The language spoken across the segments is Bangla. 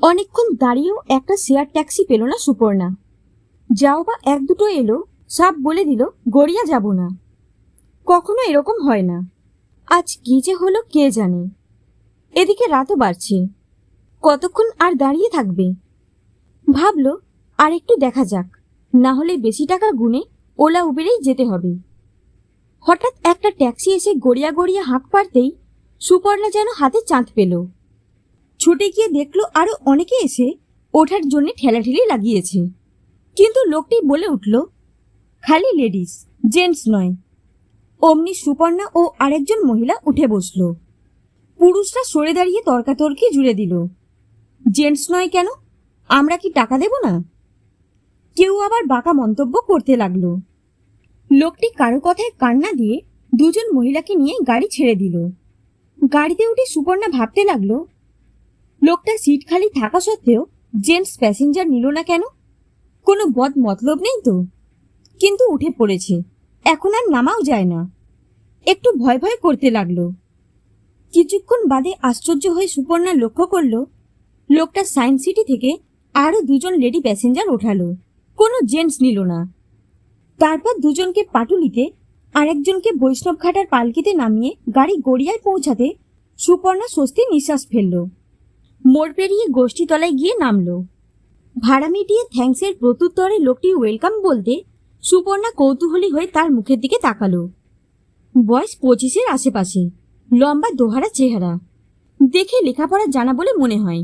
অনেকক্ষণ দাঁড়িয়েও একটা শেয়ার ট্যাক্সি পেল না সুপর্ণা। যাও বা এক দুটো এলো, সব বলে দিল গড়িয়া যাব না। কখনো এরকম হয় না। আজ কি যে হলো কে জানে। এদিকে রাতও বাড়ছে, কতক্ষণ আর দাঁড়িয়ে থাকবে। ভাবলো আর একটু দেখা যাক, না হলে বেশি টাকা গুনে ওলা উবেরেই যেতে হবে। হঠাৎ একটা ট্যাক্সি এসে গড়িয়া গড়িয়া হাঁক পারতেই সুপর্ণা যেন হাতে চাঁদ পেল। ছুটে গিয়ে দেখলো আরো অনেকে এসে ওঠার জন্য ঠেলাঠেলি লাগিয়েছে, কিন্তু লোকটি বলে উঠল, খালি লেডিস, জেন্টস নয়। অমনি সুপর্ণা ও আরেকজন মহিলা উঠে বসল। পুরুষরা সরে দাঁড়িয়ে তর্কাতর্কি জুড়ে দিল, জেন্টস নয় কেন, আমরা কি টাকা দেব না? কেউ আবার বাঁকা মন্তব্য করতে লাগলো। লোকটি কারো কথায় কান্না দিয়ে দুজন মহিলাকে নিয়ে গাড়ি ছেড়ে দিল। গাড়িতে উঠে সুপর্ণা ভাবতে লাগলো, লোকটা সিট খালি থাকা সত্ত্বেও জেন্টস প্যাসেঞ্জার নিল না কেন? কোনো বদ মতলব নেই তো? কিন্তু উঠে পড়েছে, এখন আর নামাও যায় না। একটু ভয় ভয় করতে লাগলো। কিছুক্ষণ বাদে আশ্চর্য হয়ে সুপর্ণা লক্ষ্য করল, লোকটা সায়েন্স সিটি থেকে আরো দুজন লেডি প্যাসেঞ্জার ওঠালো, কোনো জেন্টস নিল না। তারপর দুজনকে পাটুলিতে আর একজনকে বৈষ্ণবঘাটার পালকিতে নামিয়ে গাড়ি গড়িয়ায় পৌঁছাতে সুপর্ণা স্বস্তির নিঃশ্বাস ফেলল। মোড় পেরিয়ে গোষ্ঠীতলায় গিয়ে নামল। ভাড়া মিটিয়ে থ্যাঙ্কসের প্রত্যুত্তরে লোকটি ওয়েলকাম বলতে সুপর্ণা কৌতূহলী হয়ে তার মুখের দিকে তাকালো। বয়স 25-এর আশেপাশে, লম্বা দোহারা চেহারা, দেখে লেখাপড়া জানা বলে মনে হয়।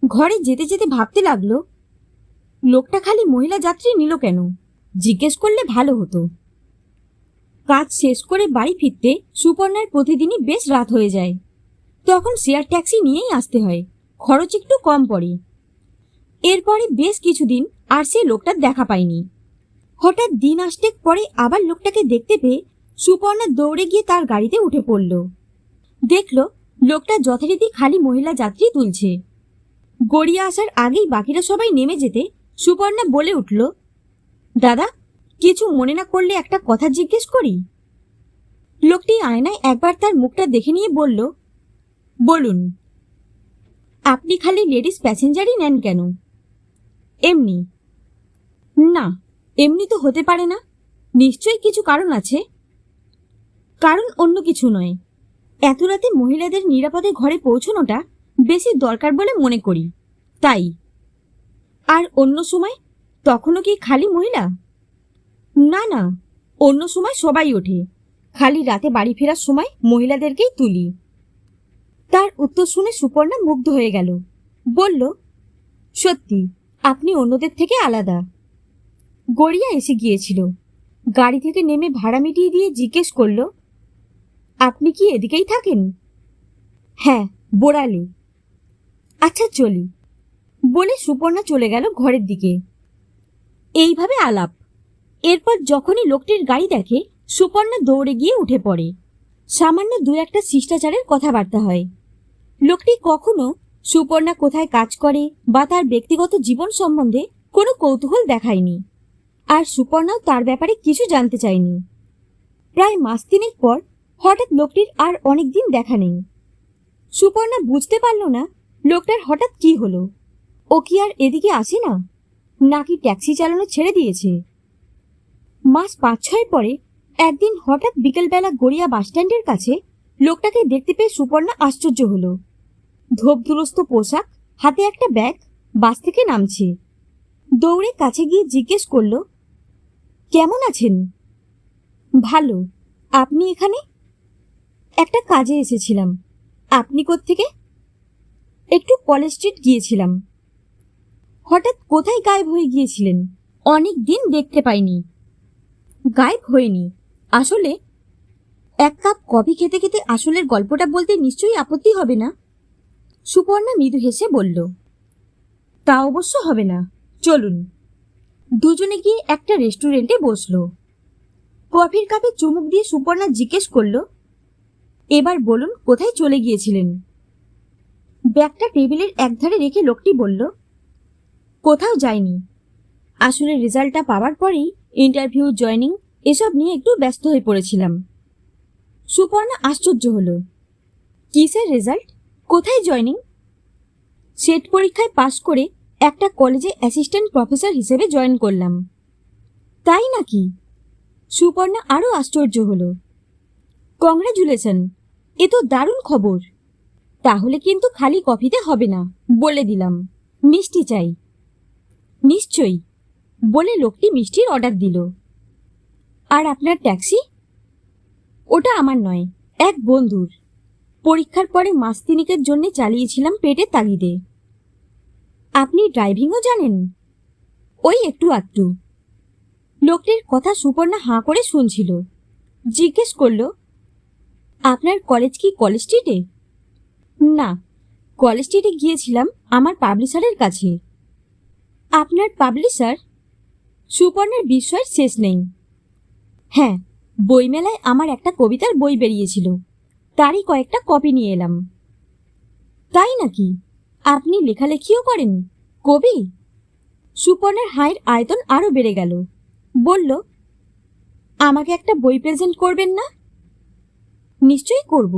ঘরে যেতে যেতে ভাবতে লাগলো, লোকটা খালি মহিলা যাত্রী নিল কেন? জিজ্ঞেস করলে ভালো হতো। কাজ শেষ করে বাড়ি ফিরতে সুপর্ণার প্রতিদিনই বেশ রাত হয়ে যায়। তখন শেয়ার ট্যাক্সি নিয়েই আসতে হয়, খরচ একটু কম পড়ে। এরপরে বেশ কিছুদিন আর সে লোকটার দেখা পায়নি। হঠাৎ দিন আসতে পরে আবার লোকটাকে দেখতে পেয়ে সুপর্ণা দৌড়ে গিয়ে তার গাড়িতে উঠে পড়ল। দেখল লোকটা যথারীতি খালি মহিলা যাত্রী তুলছে। গড়িয়া আসার আগেই বাকিরা সবাই নেমে যেতে সুপর্ণা বলে উঠল, দাদা, কিছু মনে না করলে একটা কথা জিজ্ঞেস করি? লোকটি আয়নায় একবার তার মুখটা দেখে নিয়ে বলল, বলুন। আপনি খালি লেডিস প্যাসেঞ্জারই নেন কেন? এমনি। না, এমনি তো হতে পারে না, নিশ্চয়ই কিছু কারণ আছে। কারণ অন্য কিছু নয়, এত রাতে মহিলাদের নিরাপদে ঘরে পৌঁছানোটা বেশি দরকার বলে মনে করি, তাই। আর অন্য সময় তখনও কি খালি মহিলা? না না, অন্য সময় সবাই ওঠে, খালি রাতে বাড়ি ফেরার সময় মহিলাদেরকেই তুলি। তার উত্তর শুনে সুপর্ণা মুগ্ধ হয়ে গেল। বলল, সত্যি আপনি অন্যদের থেকে আলাদা। গড়িয়া এসে গিয়েছিল। গাড়ি থেকে নেমে ভাড়া মিটিয়ে দিয়ে জিজ্ঞেস করল, আপনি কি এদিকেই থাকেন? হ্যাঁ, বোড়ালে। আচ্ছা চলি, বলে সুপর্ণা চলে গেল ঘরের দিকে। এইভাবে আলাপ। এরপর যখনই লোকটির গাড়ি দেখে সুপর্ণা দৌড়ে গিয়ে উঠে পড়ে। সামান্য দু একটা শিষ্টাচারের কথাবার্তা হয়। লোকটি কখনো সুপর্ণা কোথায় কাজ করে বা তার ব্যক্তিগত জীবন সম্বন্ধে কোনো কৌতূহল দেখায়নি, আর সুপর্ণাও তার ব্যাপারে কিছু জানতে চায়নি। প্রায় মাস তিনেক পর হঠাৎ লোকটির আর অনেকদিন দেখা নেই। সুপর্ণা বুঝতে পারল না লোকটার হঠাৎ কি হলো। ও কি আর এদিকে আসে না, নাকি ট্যাক্সি চালানো ছেড়ে দিয়েছে? মাস 5-6 পরে একদিন হঠাৎ বিকেলবেলা গড়িয়া বাসস্ট্যান্ডের কাছে লোকটাকে দেখতে পেয়ে সুপর্ণা আশ্চর্য হলো। ধোপদুরস্ত পোশাক, হাতে একটা ব্যাগ, বাস থেকে নামছে। দৌড়ে কাছে গিয়ে জিজ্ঞেস করল, কেমন আছেন? ভালো। আপনি এখানে? একটা কাজে এসেছিলাম। আপনি কোত্থেকে? একটু কলেজ স্ট্রিট গিয়েছিলাম। হঠাৎ কোথায় গায়েব হয়ে গিয়েছিলেন? অনেক দিন দেখতে পাইনি। গায়েব হয়নি, আসলে এক কাপ কফি খেতে খেতে আসলের গল্পটা বলতে নিশ্চয়ই আপত্তি হবে না? সুপর্ণা মৃদু হেসে বলল, তা অবশ্য হবে না, চলুন। দুজনে গিয়ে একটা রেস্টুরেন্টে বসলো। কফির কাপে চুমুক দিয়ে সুপর্ণা জিজ্ঞেস করল, এবার বলুন কোথায় চলে গিয়েছিলেন? ব্যাগটা টেবিলের একধারে রেখে লোকটি বলল, কোথাও যায়নি, আসলে রেজাল্টটা পাওয়ার পরেই ইন্টারভিউ, জয়নিং এসব নিয়ে একটু ব্যস্ত হয়ে পড়েছিলাম। সুপর্ণা আশ্চর্য হলো, কিসের রেজাল্ট? কোথায় জয়নিং? সেট পরীক্ষায় পাশ করে একটা কলেজে অ্যাসিস্ট্যান্ট প্রফেসর হিসেবে জয়েন করলাম। তাই নাকি? সুপর্ণা আরও আশ্চর্য হলো। কংগ্রাচুলেশন, এ তো দারুণ খবর। তাহলে কিন্তু খালি কফিতে হবে না, বলে দিলাম। মিষ্টি চাই। নিশ্চয়ই, বলে লোকটি মিষ্টির অর্ডার দিল। আর আপনার ট্যাক্সি? ওটা আমার নয়, এক বন্ধুর। পরীক্ষার পরে মাস তিনেকের জন্য চালিয়েছিলাম পেটের তাগিদে। আপনি ড্রাইভিংও জানেন? ওই একটু আধটু। লোকটির কথা সুপর্ণা হাঁ করে শুনছিল। জিজ্ঞেস করল, আপনার কলেজ কি কলেজ স্ট্রিটে? না, কলেজ স্ট্রিটে গিয়েছিলাম আমার পাবলিশারের কাছে। আপনার পাবলিশার? সুপর্ণার বিস্ময়ের শেষ নেই। হ্যাঁ, বইমেলায় আমার একটা কবিতার বই বেরিয়েছিল, তারই কয়েকটা কপি নিয়ে এলাম। তাই নাকি? আপনি লেখালেখিও করেন? কবি? সুপর্ণার হায়ের আয়তন আরও বেড়ে গেল। বলল, আমাকে একটা বই প্রেজেন্ট করবেন না? নিশ্চয়ই করব,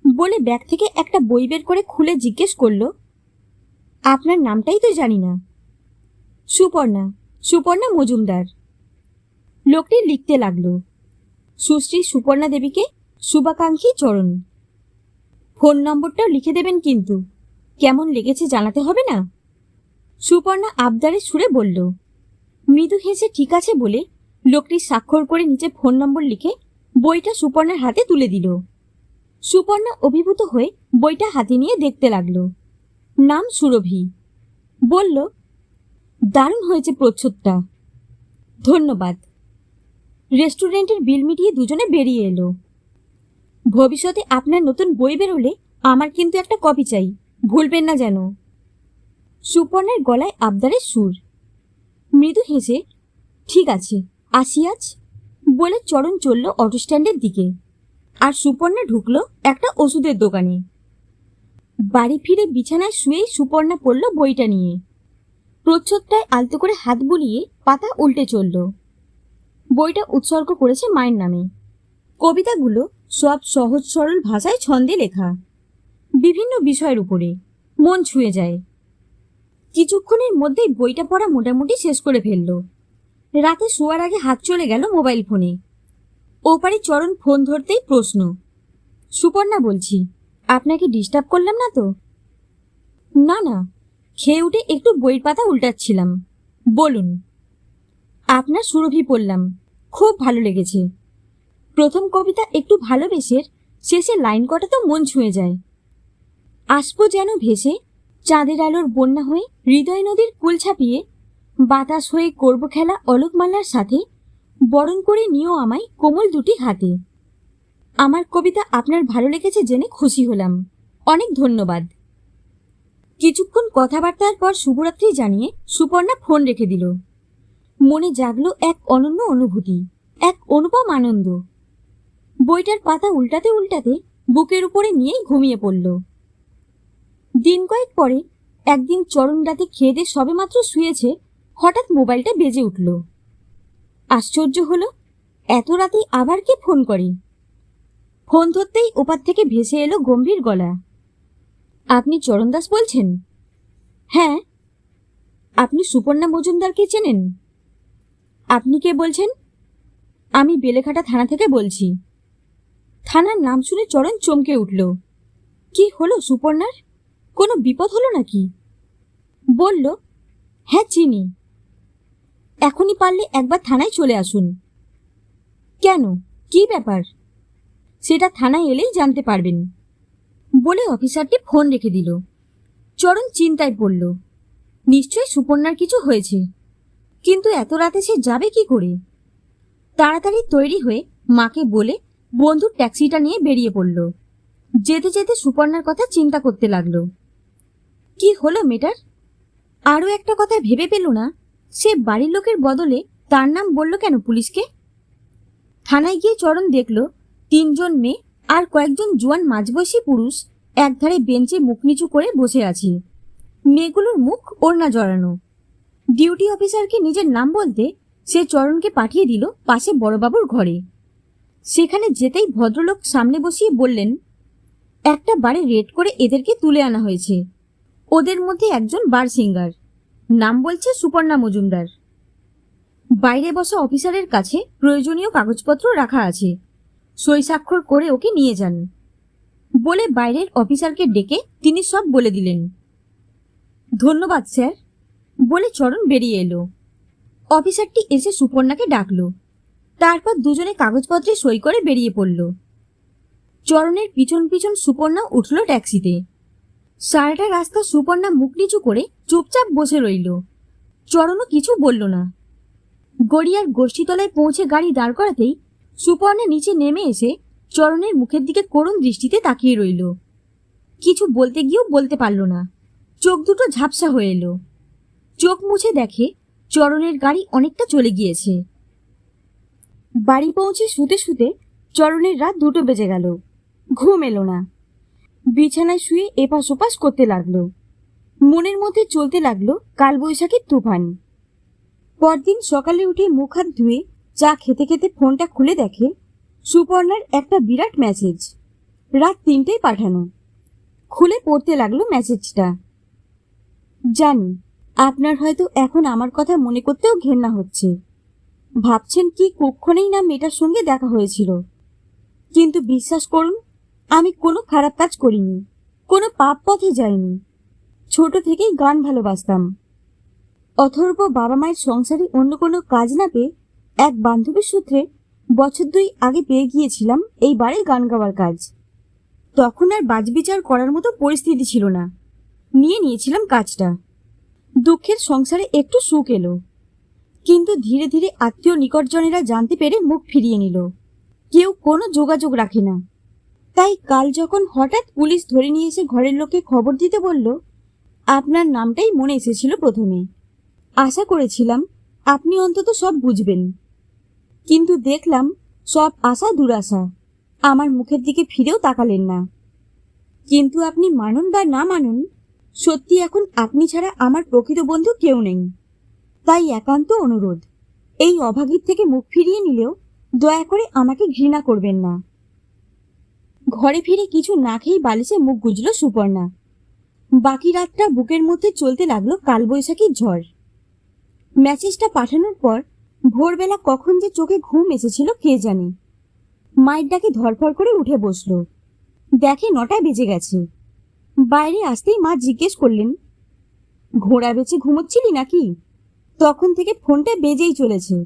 বলে ব্যাগ থেকে একটা বই বের করে খুলে জিজ্ঞেস করল, আপনার নামটাই তো জানি না। সুপর্ণা, সুপর্ণা মজুমদার। লোকটি লিখতে লাগলো, সুশ্রী সুপর্ণা দেবীকে শুভাকাঙ্ক্ষী চরণ। ফোন নম্বরটাও লিখে দেবেন কিন্তু, কেমন লেগেছে জানাতে হবে না? সুপর্ণা আবদারের সুরে বলল। মৃদু হেসে ঠিক আছে বলে লোকটি স্বাক্ষর করে নিচে ফোন নম্বর লিখে বইটা সুপর্ণার হাতে তুলে দিল। সুপর্ণা অভিভূত হয়ে বইটা হাতে নিয়ে দেখতে লাগলো। নাম সুরভি। বলল, দারুণ হয়েছে প্রচ্ছদটা। ধন্যবাদ। রেস্টুরেন্টের বিল মিটিয়ে দুজনে বেরিয়ে এলো। ভবিষ্যতে আপনার নতুন বই বেরোলে আমার কিন্তু একটা কপি চাই, ভুলবেন না যেন। সুপর্ণার গলায় আবদারের সুর। মৃদু হেসে, ঠিক আছে, আসি আজ, বলে চরণ চলল অটো স্ট্যান্ডের দিকে। আর সুপর্ণা ঢুকলো একটা ওষুধের দোকানে। বাড়ি ফিরে বিছানায় শুয়েই সুপর্ণা পড়ল বইটা নিয়ে। প্রচ্ছদটায় আলতো করে হাত বুলিয়ে পাতা উল্টে চলল। বইটা উৎসর্গ করেছে মায়ের নামে। কবিতাগুলো সব সহজ সরল ভাষায় ছন্দে লেখা, বিভিন্ন বিষয়ের উপরে, মন ছুঁয়ে যায়। কিছুক্ষণের মধ্যেই বইটা পড়া মোটামুটি শেষ করে ফেলল। রাতে শোয়ার আগে হাত চলে গেল মোবাইল ফোনে। ওপারে চরণ ফোন ধরতেই প্রশ্ন, সুপর্ণা বলছি, আপনাকে ডিস্টার্ব করলাম না তো? না না, খেয়ে উঠে একটু বইয়ের পাতা উল্টাচ্ছিলাম। বলুন। আপনার সুরভি পড়লাম, খুব ভালো লেগেছে। প্রথম কবিতা একটু ভালোবেসের শেষে লাইন কটা তো মন ছুঁয়ে যায়। আসবো যেন ভেসে চাঁদের আলোর বন্যা হয়ে হৃদয় নদীর কুল ছাপিয়ে, বাতাস হয়ে করব খেলা অলোকমালার সাথে, বরণ করে নিও আমায় কোমল দুটি হাতে। আমার কবিতা আপনার ভালো লেগেছে জেনে খুশি হলাম, অনেক ধন্যবাদ। কিছুক্ষণ কথাবার্তার পর শুভরাত্রি জানিয়ে সুপর্ণা ফোন রেখে দিল। মনে জাগলো এক অনন্য অনুভূতি, এক অনুপম আনন্দ। বইটার পাতা উল্টাতে উল্টাতে বুকের উপরে নিয়েই ঘুমিয়ে পড়ল। দিন কয়েক পরে একদিন চরণ রাতে খেয়ে দিয়ে সবেমাত্র শুয়েছে, হঠাৎ মোবাইলটা বেজে উঠল। আশ্চর্য হলো, এত রাতে আবার কে ফোন করে? ফোন ধরতেই ওপার থেকে ভেসে এলো গম্ভীর গলা, আপনি চরণ দাস বলছেন? হ্যাঁ। আপনি সুপর্ণা মজুমদারকে চেনেন? আপনি কে বলছেন? আমি বেলেঘাটা থানা থেকে বলছি। থানার নাম শুনে চরণ চমকে উঠল। কি হলো সুপর্ণার? কোনো বিপদ হলো নাকি? বলল, হ্যাঁ চিনি। এখনই পারলে একবার থানায় চলে আসুন। কেন, কি ব্যাপার? সেটা থানায় এলেই জানতে পারবেন, বলে অফিসারটি ফোন রেখে দিল। চরণ চিন্তায় পড়ল। নিশ্চয়ই সুপর্ণার কিছু হয়েছে, কিন্তু এত রাতে সে যাবে কি করে? তাড়াতাড়ি তৈরি হয়ে মাকে বলে বন্ধুর ট্যাক্সিটা নিয়ে বেরিয়ে পড়ল। যেতে যেতে সুপর্ণার কথা চিন্তা করতে লাগলো। কি হলো মেয়েটার? আরও একটা কথা ভেবে পেল না, সে বাড়ির লোকের বদলে তার নাম বলল কেন পুলিশকে? থানায় গিয়ে চরণ দেখল 3 জন মেয়ে আর কয়েকজন জোয়ান মাঝবয়সী পুরুষ একধারে বেঞ্চে মুখ নিচু করে বসে আছে। মেয়েগুলোর মুখ ওড়না জড়ানো। ডিউটি অফিসারকে নিজের নাম বলতে সে চরণকে পাঠিয়ে দিল পাশে বড়বাবুর ঘরে। সেখানে যেতেই ভদ্রলোক সামনে বসিয়ে বললেন, একটা বারে রেড করে এদেরকে তুলে আনা হয়েছে। ওদের মধ্যে একজন বার সিঙ্গার, নাম বলছে সুপর্ণা মজুমদার। বাইরে বসা অফিসারের কাছে প্রয়োজনীয় কাগজপত্র রাখা আছে, সই স্বাক্ষর করে ওকে নিয়ে যান বলে বাইরের অফিসারকে ডেকে তিনি সব বলে দিলেন। ধন্যবাদ স্যার বলে চরণ বেরিয়ে এলো। অফিসারটি এসে সুপর্ণাকে ডাকলো, তারপর দুজনে কাগজপত্রে সই করে বেরিয়ে পড়ল। চরণের পিছন পিছন সুপর্ণা উঠল ট্যাক্সিতে। সারাটা রাস্তা সুপর্ণা মুখ নিচু করে চুপচাপ বসে রইল। চরণও কিছু বলল না। গড়িয়ার গোষ্ঠীতলায় পৌঁছে গাড়ি দাঁড় করাতেই সুপর্ণা নিচে নেমে এসে চরণের মুখের দিকে করুণ দৃষ্টিতে তাকিয়ে রইল। কিছু বলতে গিয়েও বলতে পারল না, চোখ দুটো ঝাপসা হয়ে এলো। চোখ মুছে দেখে চরণের গাড়ি অনেকটা চলে গিয়েছে। বাড়ি পৌঁছে শুতে শুতে চরণের রাত 2টো বেজে গেল। ঘুম এলো না। বিছানায় শুয়ে এপাশ ওপাশ করতে লাগলো। মনের মধ্যে চলতে লাগলো কালবৈশাখীর তুফান। পরদিন সকালে উঠে মুখ হাত ধুয়ে চা খেতে খেতে ফোনটা খুলে দেখে সুপর্ণার একটা বিরাট মেসেজ, রাত 3টেয় পাঠানো। খুলে পড়তে লাগলো মেসেজটা। জানি আপনার হয়তো এখন আমার কথা মনে করতেও ঘেন্না হচ্ছে। ভাবছেন কি কক্ষণেই না মেয়েটার সঙ্গে দেখা হয়েছিল। কিন্তু বিশ্বাস করুন, আমি কোনো খারাপ কাজ করিনি, কোনো পাপ পথে যাইনি। ছোট থেকেই গান ভালোবাসতাম। অথর্ব বাবা মায়ের সংসারে অন্য কোনো কাজ না পেয়ে এক বান্ধবীর সূত্রে বছর 2 আগে পেয়ে গিয়েছিলাম এই বাড়ির গান গাওয়ার কাজ। তখন আর বাজবিচার করার মতো পরিস্থিতি ছিল না, নিয়েছিলাম কাজটা। দুঃখের সংসারে একটু সুখ এলো, কিন্তু ধীরে ধীরে আত্মীয় নিকটজনেরা জানতে পেরে মুখ ফিরিয়ে নিল। কেউ কোনো যোগাযোগ রাখে না। তাই কাল যখন হঠাৎ পুলিশ ধরে নিয়ে এসে ঘরের লোককে খবর দিতে বলল, আপনার নামটাই মনে এসেছিল প্রথমে। আশা করেছিলাম আপনি অন্তত সব বুঝবেন, কিন্তু দেখলাম সব আশা দুরাশা। আমার মুখের দিকে ফিরেও তাকালেন না। কিন্তু আপনি মানুন বা না মানুন, সত্যি এখন আপনি ছাড়া আমার প্রকৃত বন্ধু কেউ নেই। তাই একান্ত অনুরোধ, এই অভাগীর থেকে মুখ ফিরিয়ে নিলেও দয়া করে আমাকে ঘৃণা করবেন না। ঘরে ফিরে কিছু না খেয়েই বালিশে মুখ গুজল সুপর্ণা। বাকি রাতটা বুকের মধ্যে চলতে লাগলো কালবৈশাখীর ঝড়। মেসেজটা পাঠানোর পর ভোরবেলা কখন যে চোখে ঘুম এসেছিল কে জানে। মায়ের ডাকে ধরফর করে উঠে বসল। দেখে 9টা বেজে গেছে। বাইরে আসতেই মা জিজ্ঞেস করলেন, ঘোড়া বেচে ঘুমোচ্ছিলি নাকি? তখন থেকে ফোনটা বেজেই চলেছে,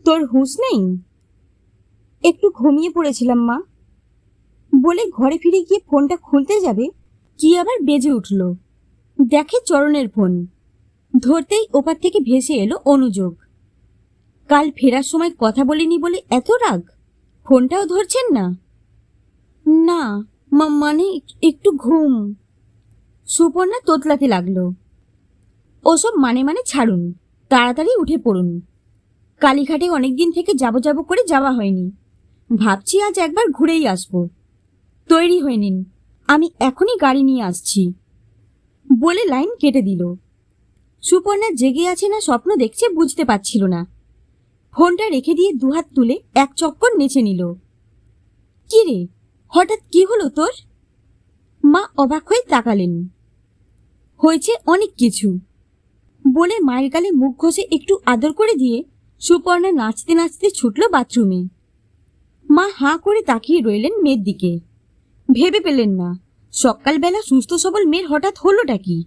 তোর হুঁশ নেই? একটু ঘুমিয়ে পড়েছিলাম মা বলে ঘরে ফিরে গিয়ে ফোনটা খুলতে যাবে, কি আবার বেজে উঠল। দেখে চরণের ফোন। ধরতেই ওপার থেকে ভেসে এলো অনুযোগ। কাল ফেরার সময় কথা বলিনি বলে এত রাগ? ফোনটাও ধরছেন না? না মানে একটু ঘুম। সুপর্ণা তোতলাতে লাগলো। ওসব মানে ছাড়ুন, তাড়াতাড়ি উঠে পড়ুন। কালীঘাটে অনেকদিন থেকে যাব করে যাওয়া হয়নি। ভাবছি আজ একবার ঘুরেই আসবো। তৈরি হয়ে নিন, আমি এখনই গাড়ি নিয়ে আসছি বলে লাইন কেটে দিল। সুপর্ণা জেগে আছে না স্বপ্ন দেখছে বুঝতে পারছিল না। ফোনটা রেখে দিয়ে দুহাত তুলে এক চক্কর নেচে নিল। কি রে, হঠাৎ কি হলো তোর? মা অবাক হয়ে তাকালেন। হয়েছে অনেক কিছু বলে মায়ের গালে মুখ ঘষে একটু আদর করে দিয়ে সুপর্ণা নাচতে নাচতে ছুটল বাথরুমে। মা হাঁ করে তাকিয়ে রইলেন মেয়ের দিকে। ভেবে পেলেন না সকালবেলা সুস্থ সবল মেয়ের হঠাৎ হলোটা কি।